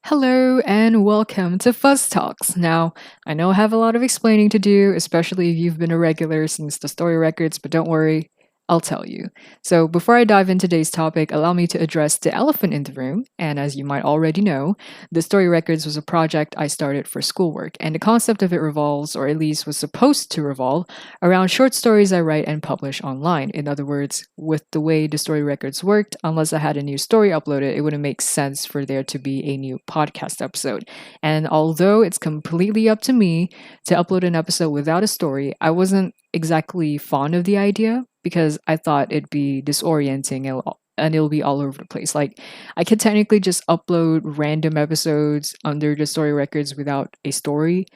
Hello and welcome to Fuzz Talks. Now, I know I have a lot of explaining to do, especially if you've been a regular since the story records, but don't worry, I'll tell you. So, before I dive into today's topic, allow me to address the elephant in the room. And as you might already know, the story records was a project I started for schoolwork, and the concept of it revolves, or at least was supposed to revolve, around short stories I write and publish online. In other words, with the way the story records worked, unless I had a new story uploaded, it wouldn't make sense for there to be a new podcast episode. And although it's completely up to me to upload an episode without a story, I wasn't exactly fond of the idea because I thought it'd be disorienting and it'll be all over the place. Like, I could technically just upload random episodes under the story records without a story,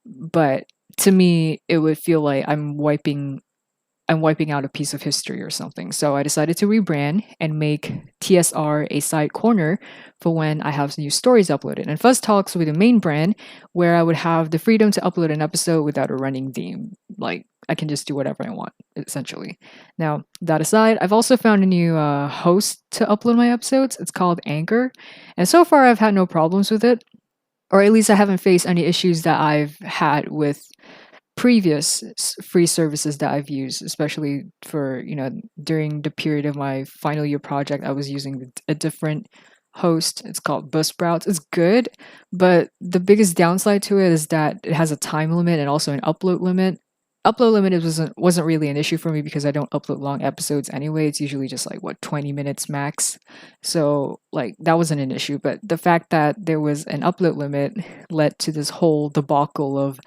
but to me, it would feel like I'm wiping out a piece of history or something. So I decided to rebrand and make TSR a side corner for when I have new stories uploaded. And Fuzz Talks with the main brand, where I would have the freedom to upload an episode without a running theme. Like, I can just do whatever I want, essentially. Now, that aside, I've also found a new host to upload my episodes. It's called Anchor. And so far, I've had no problems with it, or at least I haven't faced any issues that I've had with previous free services that I've used, especially for, during the period of my final year project, I was using a different host. It's called Buzzsprouts. It's good, but the biggest downside to it is that it has a time limit and also an upload limit. Upload limit wasn't really an issue for me because I don't upload long episodes anyway. It's usually just like 20 minutes max. So like that wasn't an issue, but the fact that there was an upload limit led to this whole debacle of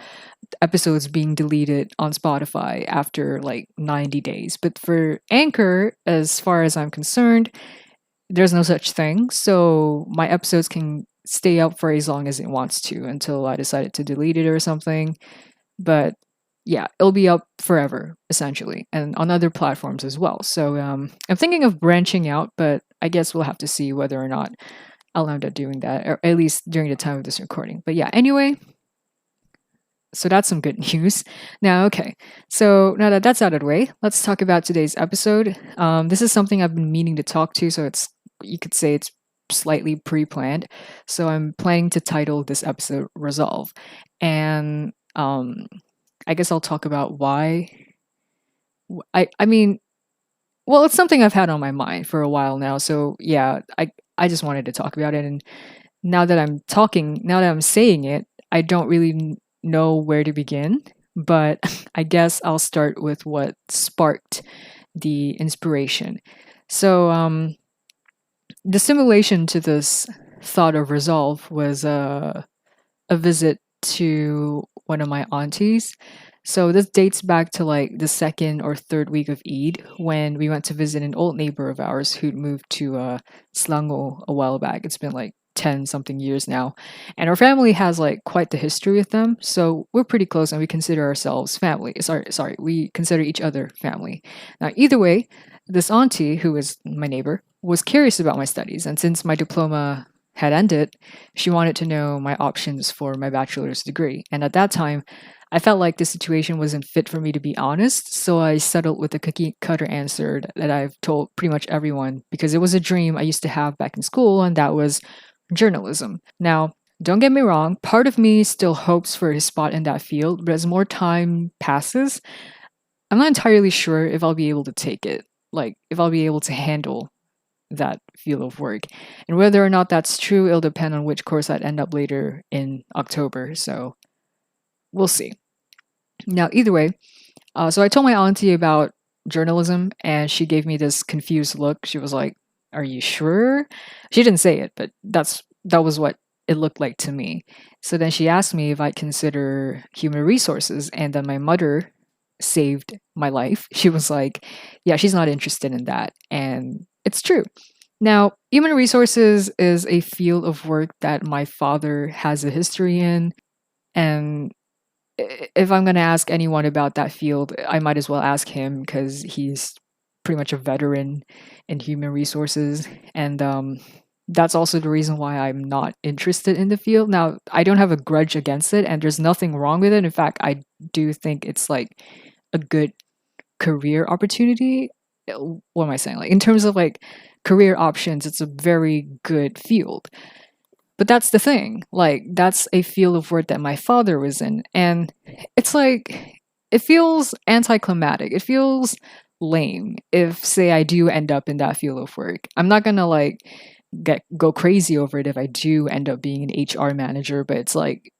episodes being deleted on Spotify after like 90 days. But for Anchor, as far as I'm concerned, there's no such thing. So my episodes can stay up for as long as it wants to until I decided to delete it or something. But yeah, it'll be up forever, essentially, and on other platforms as well. So I'm thinking of branching out, but I guess we'll have to see whether or not I'll end up doing that, or at least during the time of this recording. But yeah, anyway, so that's some good news. Now, okay. So now that that's out of the way, let's talk about today's episode. This is something I've been meaning to talk to, so you could say it's slightly pre-planned. So I'm planning to title this episode "Resolve," and I guess I'll talk about why. I mean, well, it's something I've had on my mind for a while now. So yeah, I just wanted to talk about it, and now that I'm saying it, I don't really know where to begin, but I guess I'll start with what sparked the inspiration. So, the simulation to this thought of resolve was a visit to one of my aunties. So this dates back to like the second or third week of Eid when we went to visit an old neighbor of ours who'd moved to Selangor a while back. It's been like 10 something years now. And our family has like quite the history with them. So we're pretty close and we consider ourselves family. Sorry, we consider each other family. Now, either way, this auntie, who is my neighbor, was curious about my studies. And since my diploma had ended, she wanted to know my options for my bachelor's degree. And at that time, I felt like the situation wasn't fit for me to be honest, so I settled with the cookie cutter answer that I've told pretty much everyone because it was a dream I used to have back in school, and that was journalism. Now, don't get me wrong, part of me still hopes for a spot in that field, but as more time passes, I'm not entirely sure if I'll be able to take it, like if I'll be able to handle that field of work. And whether or not that's true, it'll depend on which course I'd end up later in October, so we'll see. Now, either way, so I told my auntie about journalism, and she gave me this confused look. She was like, "Are you sure?" She didn't say it, but that was what it looked like to me. So then she asked me if I'd consider human resources, and then my mother saved my life. She was like, "Yeah, she's not interested in that," and it's true. Now, human resources is a field of work that my father has a history in, and if I'm going to ask anyone about that field, I might as well ask him because he's pretty much a veteran in human resources. And that's also the reason why I'm not interested in the field. Now, I don't have a grudge against it, and there's nothing wrong with it. In fact, I do think it's like a good career opportunity. What am I saying? Like, in terms of like career options, it's a very good field. But that's the thing. Like, that's a field of work that my father was in. And it's like, it feels anticlimactic. It feels lame if, say, I do end up in that field of work. I'm not gonna like go crazy over it if I do end up being an HR manager, but it's like,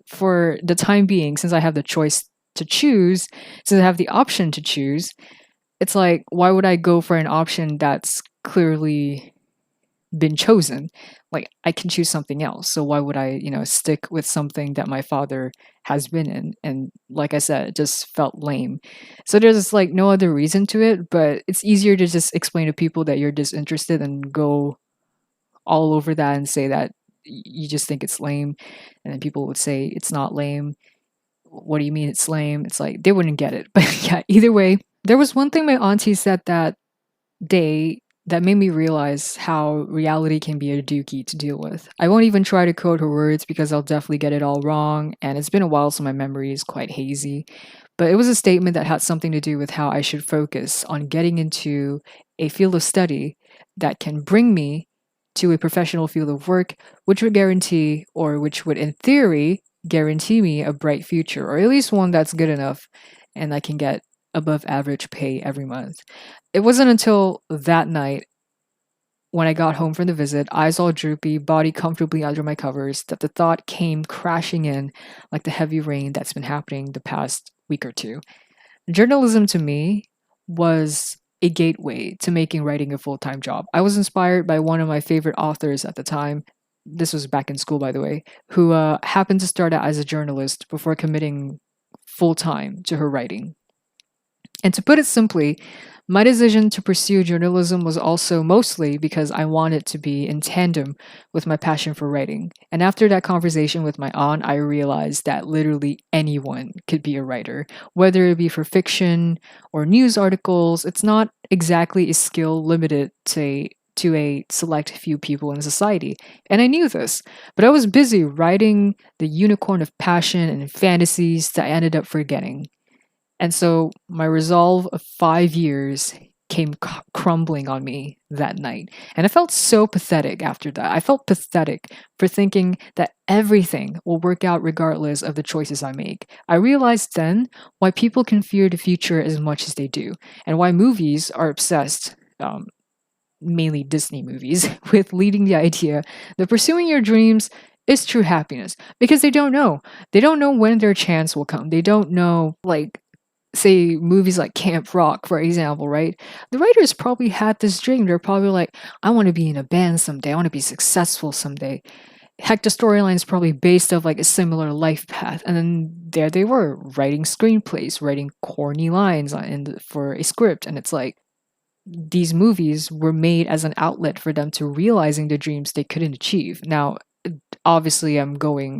for the time being, since I have the choice to choose, since I have the option to choose, it's like, why would I go for an option that's clearly been chosen? Like, I can choose something else. So why would I, stick with something that my father has been in? And like I said, it just felt lame. So there's like no other reason to it, but it's easier to just explain to people that you're disinterested and go all over that and say that you just think it's lame. And then people would say it's not lame. What do you mean it's lame? It's like they wouldn't get it. But yeah, either way, there was one thing my auntie said that day that made me realize how reality can be a dookie to deal with. I won't even try to quote her words because I'll definitely get it all wrong, and it's been a while, so my memory is quite hazy. But it was a statement that had something to do with how I should focus on getting into a field of study that can bring me to a professional field of work, which would guarantee, or which would, in theory, guarantee me a bright future, or at least one that's good enough and I can get above average pay every month. It wasn't until that night when I got home from the visit, eyes all droopy, body comfortably under my covers, that the thought came crashing in like the heavy rain that's been happening the past week or two. Journalism to me was a gateway to making writing a full time job. I was inspired by one of my favorite authors at the time. This was back in school, by the way, who happened to start out as a journalist before committing full time to her writing. And to put it simply, my decision to pursue journalism was also mostly because I wanted to be in tandem with my passion for writing. And after that conversation with my aunt, I realized that literally anyone could be a writer, whether it be for fiction or news articles. It's not exactly a skill limited to a select few people in society. And I knew this, but I was busy writing the unicorn of passion and fantasies that I ended up forgetting. And so my resolve of 5 years came crumbling on me that night. And I felt so pathetic after that. I felt pathetic for thinking that everything will work out regardless of the choices I make. I realized then why people can fear the future as much as they do, and why movies are obsessed. Mainly Disney movies, with leading the idea that pursuing your dreams is true happiness because they don't know. They don't know when their chance will come. They don't know, like, say movies like Camp Rock, for example, right? The writers probably had this dream. They're probably like, I want to be in a band someday. I want to be successful someday. Heck, the storyline is probably based off like a similar life path. And then there they were, writing screenplays, writing corny lines for a script. And it's like, these movies were made as an outlet for them to realizing the dreams they couldn't achieve. Now, obviously,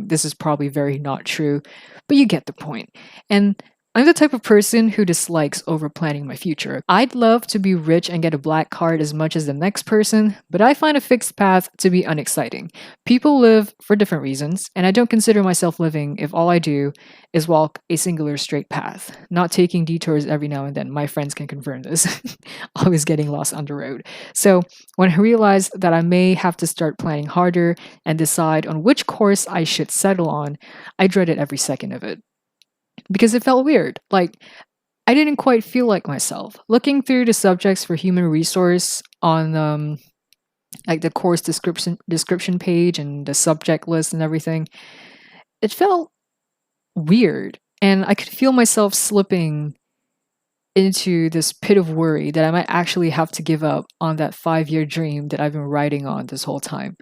this is probably very not true, but you get the point. And I'm the type of person who dislikes over planning my future. I'd love to be rich and get a black card as much as the next person, but I find a fixed path to be unexciting. People live for different reasons, and I don't consider myself living if all I do is walk a singular straight path, not taking detours every now and then. My friends can confirm this. Always getting lost on the road. So when I realized that I may have to start planning harder and decide on which course I should settle on, I dreaded every second of it because it felt weird. Like, I didn't quite feel like myself. Looking through the subjects for human resource on like the course description page and the subject list and everything, it felt weird, and I could feel myself slipping into this pit of worry that I might actually have to give up on that 5 year dream that I've been writing on this whole time.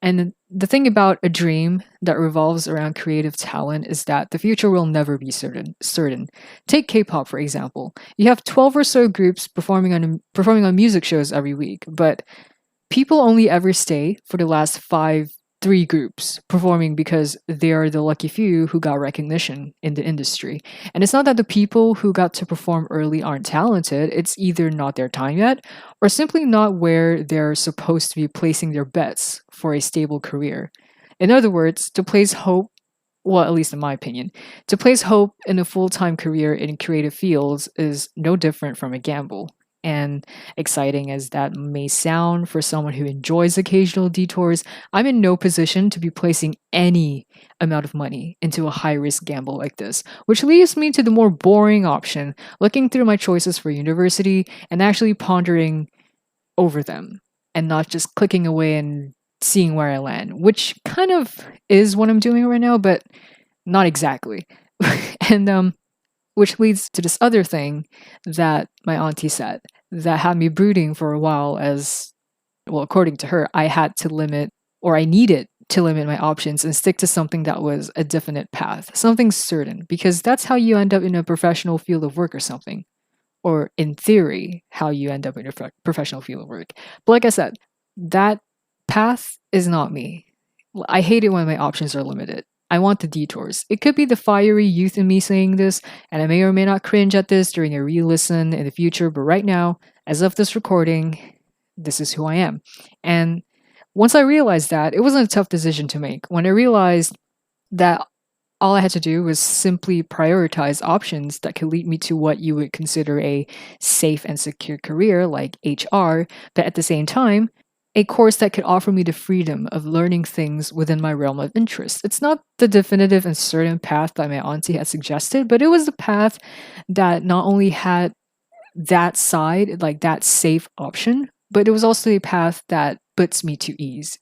And the thing about a dream that revolves around creative talent is that the future will never be certain. Take K-pop for example. You have 12 or so groups performing on music shows every week, but people only ever stay for the last three groups performing because they are the lucky few who got recognition in the industry. And it's not that the people who got to perform early aren't talented, it's either not their time yet or simply not where they're supposed to be placing their bets for a stable career. In other words, to place hope, well, at least in my opinion, to place hope in a full time career in creative fields is no different from a gamble. And exciting as that may sound for someone who enjoys occasional detours, I'm in no position to be placing any amount of money into a high risk gamble like this, which leads me to the more boring option, looking through my choices for university and actually pondering over them and not just clicking away and seeing where I land, which kind of is what I'm doing right now, but not exactly. and which leads to this other thing that my auntie said that had me brooding for a while as well, according to her, I had to limit or I needed to limit my options and stick to something that was a definite path, something certain, because that's how you end up in a professional field of work or something, or in theory, how you end up in a professional field of work. But like I said, that path is not me. I hate it when my options are limited. I want the detours. It could be the fiery youth in me saying this, and I may or may not cringe at this during a re listen in the future, but right now, as of this recording, this is who I am. And once I realized that, it wasn't a tough decision to make. When I realized that all I had to do was simply prioritize options that could lead me to what you would consider a safe and secure career like HR, but at the same time, a course that could offer me the freedom of learning things within my realm of interest. It's not the definitive and certain path that my auntie had suggested, but it was the path that not only had that side, like that safe option, but it was also a path that puts me to ease.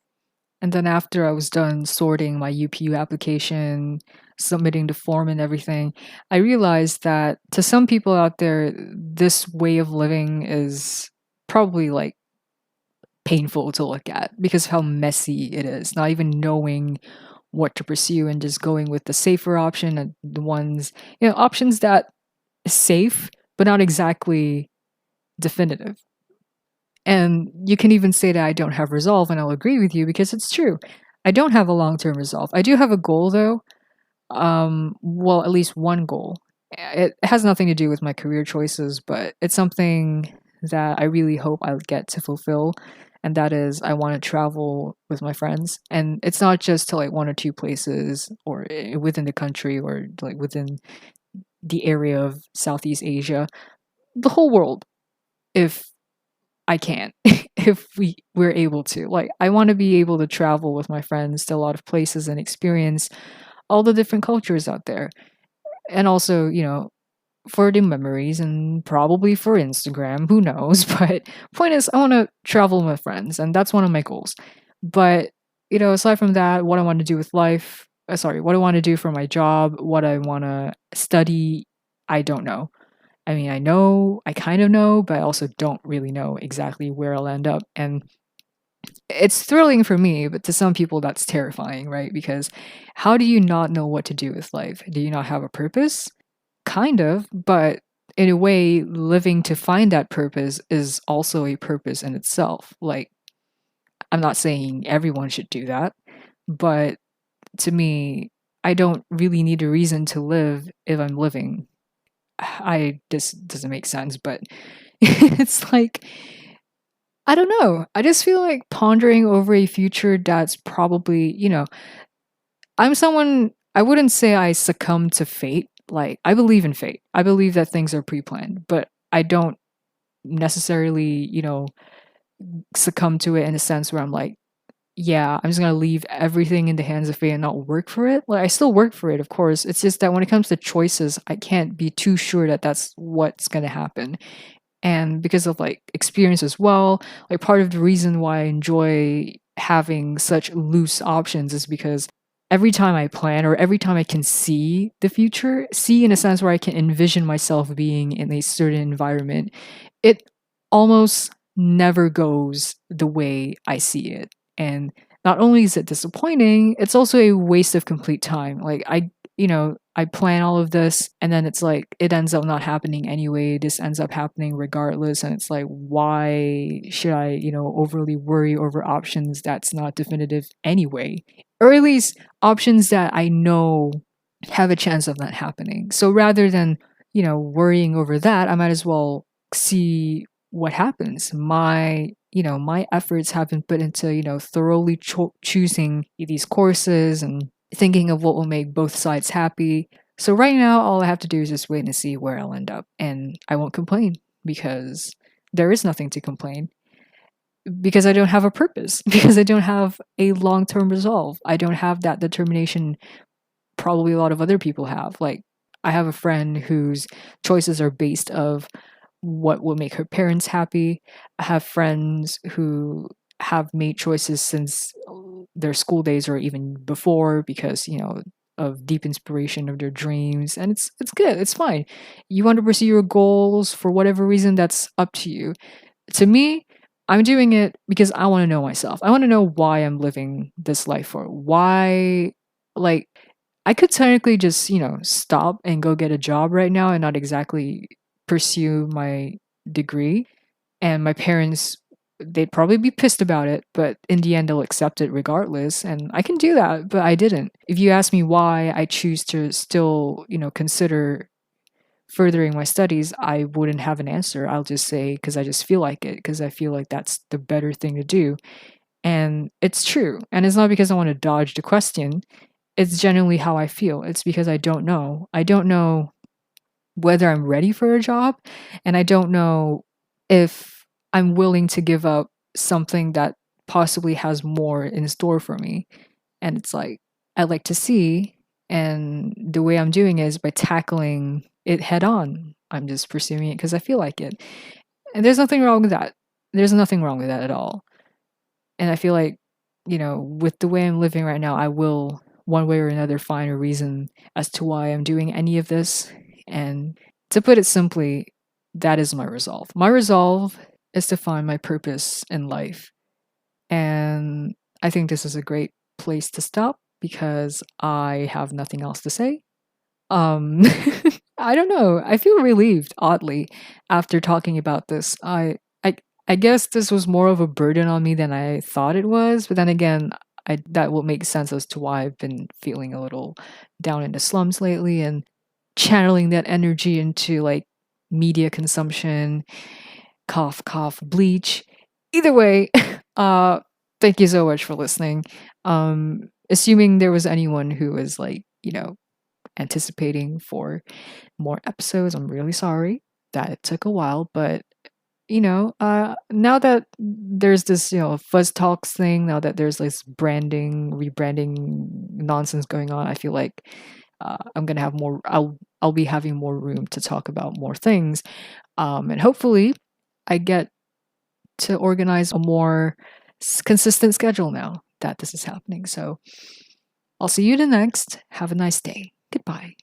And then after I was done sorting my UPU application, submitting the form and everything, I realized that to some people out there, this way of living is probably like painful to look at because of how messy it is, not even knowing what to pursue and just going with the safer option and the ones, options that is safe, but not exactly definitive. And you can even say that I don't have resolve, and I'll agree with you because it's true. I don't have a long term resolve. I do have a goal though. Well, at least one goal. It has nothing to do with my career choices, but it's something that I really hope I'll get to fulfill. And that is, I want to travel with my friends. And it's not just to like one or two places or within the country or like within the area of Southeast Asia, the whole world, if I can, if we're able to. Like, I want to be able to travel with my friends to a lot of places and experience all the different cultures out there. And also, for the memories and probably for Instagram, who knows? But point is, I want to travel with my friends, and that's one of my goals. But, aside from that, what I want to do with life, what I want to do for my job, what I want to study, I don't know. I mean, I kind of know, but I also don't really know exactly where I'll end up. And it's thrilling for me, but to some people, that's terrifying, right? Because how do you not know what to do with life? Do you not have a purpose? Kind of, but in a way, living to find that purpose is also a purpose in itself. Like, I'm not saying everyone should do that, but to me, I don't really need a reason to live if I'm living. This doesn't make sense, but it's like, I don't know. I just feel like pondering over a future that's probably, I'm someone, I wouldn't say I succumb to fate. Like, I believe in fate. I believe that things are pre planned, but I don't necessarily, succumb to it in a sense where I'm like, yeah, I'm just gonna leave everything in the hands of fate and not work for it. Like, I still work for it, of course. It's just that when it comes to choices, I can't be too sure that that's what's gonna happen. And because of like experience as well, like part of the reason why I enjoy having such loose options is because every time I plan or every time I can see the future, see in a sense where I can envision myself being in a certain environment, it almost never goes the way I see it. And not only is it disappointing, it's also a waste of complete time. Like, I plan all of this and then it's like it ends up not happening anyway. This ends up happening regardless. And it's like, why should I, overly worry over options that's not definitive anyway? Or at least options that I know have a chance of not happening. So rather than, worrying over that, I might as well see what happens. My efforts have been put into, thoroughly choosing these courses and thinking of what will make both sides happy. So right now, all I have to do is just wait and see where I'll end up. And I won't complain because there is nothing to complain because I don't have a purpose, because I don't have a long term resolve. I don't have that determination probably a lot of other people have. Like, I have a friend whose choices are based of what will make her parents happy. I have friends who have made choices since their school days or even before because, of deep inspiration of their dreams, and it's good. It's fine. You want to pursue your goals for whatever reason, that's up to you. To me, I'm doing it because I want to know myself. I want to know why I'm living this life for. Why, like, I could technically just, stop and go get a job right now and not exactly pursue my degree. And my parents, they'd probably be pissed about it, but in the end, they'll accept it regardless. And I can do that, but I didn't. If you ask me why I choose to still, consider furthering my studies, I wouldn't have an answer. I'll just say, because I just feel like it, because I feel like that's the better thing to do. And it's true. And it's not because I want to dodge the question. It's genuinely how I feel. It's because I don't know. I don't know whether I'm ready for a job, and I don't know if I'm willing to give up something that possibly has more in store for me. And it's like, I like to see, and the way I'm doing is by tackling it head on. I'm just pursuing it because I feel like it. And there's nothing wrong with that. There's nothing wrong with that at all. And I feel like, with the way I'm living right now, I will, one way or another, find a reason as to why I'm doing any of this. And to put it simply, that is my resolve. My resolve is to find my purpose in life. And I think this is a great place to stop because I have nothing else to say. Um, I don't know. I feel relieved, oddly, after talking about this. I guess this was more of a burden on me than I thought it was, but then again, that will make sense as to why I've been feeling a little down in the slums lately and channeling that energy into like media consumption, cough, cough, bleach. Either way, thank you so much for listening. Assuming there was anyone who was like, anticipating for more episodes, I'm really sorry that it took a while, but now that there's this, fuzz talks thing, now that there's this branding, rebranding nonsense going on, I feel like I'm gonna have more. I'll be having more room to talk about more things, and hopefully, I get to organize a more consistent schedule now that this is happening. So I'll see you the next. Have a nice day. Goodbye.